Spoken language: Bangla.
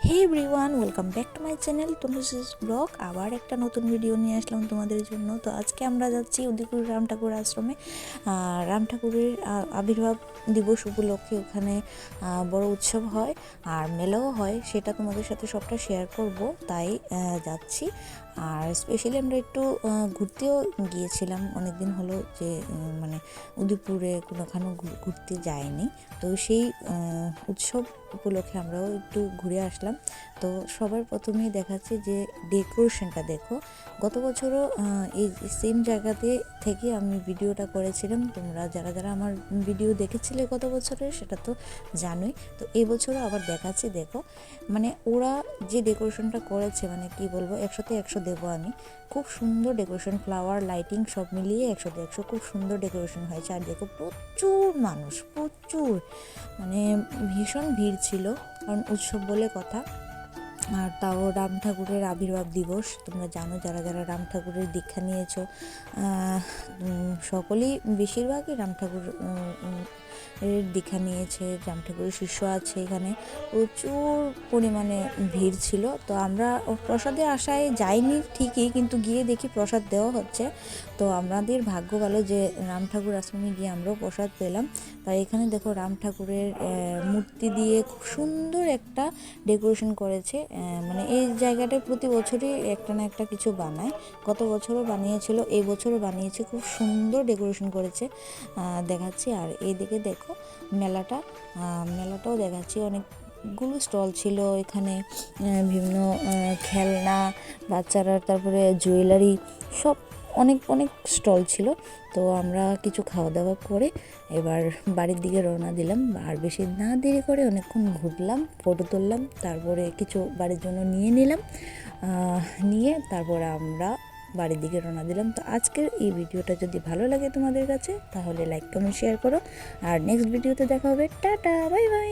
Hey everyone, welcome back to my channel Tanushree's blog. আবার একটা নতুন ভিডিও নিয়ে আসলাম তোমাদের জন্য। তো আজকে আমরা যাচ্ছি উদয়পুর রাম ঠাকুর আশ্রমে। রাম ঠাকুরের আবির্ভাব দিবস উপলক্ষে ওখানে বড় উৎসব হয় আর মেলাও হয়, সেটা তোমাদের সাথে সবটা শেয়ার করব, তাই যাচ্ছি। আর স্পেশালি আমরা একটু ঘুরতেও গিয়েছিলাম, অনেক দিন হলো যে মানে উদয়পুরে কোনোখানে ঘুরতে যাইনি। তো সেই উৎসব উপলক্ষে আমরাও একটু ঘুরে আসলাম। তো সবার প্রথমেই দেখাচ্ছে যে ডেকোরেশনটা দেখো। গত বছরও এই সেম জায়গাতে থেকে আমি ভিডিওটা করেছিলাম। তোমরা যারা যারা আমার ভিডিও দেখেছিলে গত বছরের, সেটা তো জানোই। তো এই বছরও আবার দেখাচ্ছি, দেখো। মানে ওরা যে ডেকোরেশনটা করেছে, মানে কি বলবো, 100-তে 100 দেবো আমি। খুব সুন্দর ডেকোরেশন, ফ্লাওয়ার, লাইটিং সব মিলিয়ে 100-তে 100 খুব সুন্দর ডেকোরেশন হয়েছে। আর দেখো প্রচুর মানুষ, প্রচুর, মানে ভীষণ ভিড় ছিল, কারণ উৎসব বলে কথা। আর তাও রাম ঠাকুরের আবির্ভাব দিবস, তোমরা জানো যারা যারা রাম ঠাকুরের দীক্ষা নিয়েছো, সকলেই বেশিরভাগই রাম ঠাকুর এর দীক্ষা নিয়েছে, রাম ঠাকুরের শিষ্য আছে এখানে। প্রচুর পরিমাণে ভিড় ছিল। তো আমরা প্রসাদের আশায় যাইনি ঠিকই, কিন্তু গিয়ে দেখি প্রসাদ দেওয়া হচ্ছে। তো আমাদের ভাগ্য ভালো যে রাম ঠাকুর আশ্রমে গিয়ে আমরাও প্রসাদ পেলাম। তাই এখানে দেখো রাম ঠাকুরের মূর্তি দিয়ে খুব সুন্দর একটা ডেকোরেশন করেছে। মানে এই জায়গাটায় প্রতি বছরই একটা না একটা কিছু বানায়। গত বছরও বানিয়েছিল, এই বছরও বানিয়েছে, খুব সুন্দর ডেকোরেশন করেছে, দেখাচ্ছি। আর এইদিকে দেখো মেলাটাও দেখাচ্ছি। অনেকগুলো স্টল ছিল এখানে, বিভিন্ন খেলনা, বাচ্চারা, তারপরে জুয়েলারি, সব অনেক অনেক স্টল ছিল। তো আমরা কিছু খাওয়া দাওয়া করে এবার বাড়ির দিকে রওনা দিলাম। আর বেশি না দেরি করে অনেকক্ষণ ঘুরলাম, ফটো তুললাম, তারপরে কিছু বাড়ির জন্য নিয়ে নিলাম। নিয়ে তারপরে আমরা বাড়ির দিকে রওনা দিলাম। তো আজকের এই ভিডিওটা যদি ভালো লাগে তোমাদের কাছে, তাহলে লাইক, কমেন্ট, শেয়ার করো। আর নেক্সট ভিডিওতে দেখা হবে। Tata, bye bye.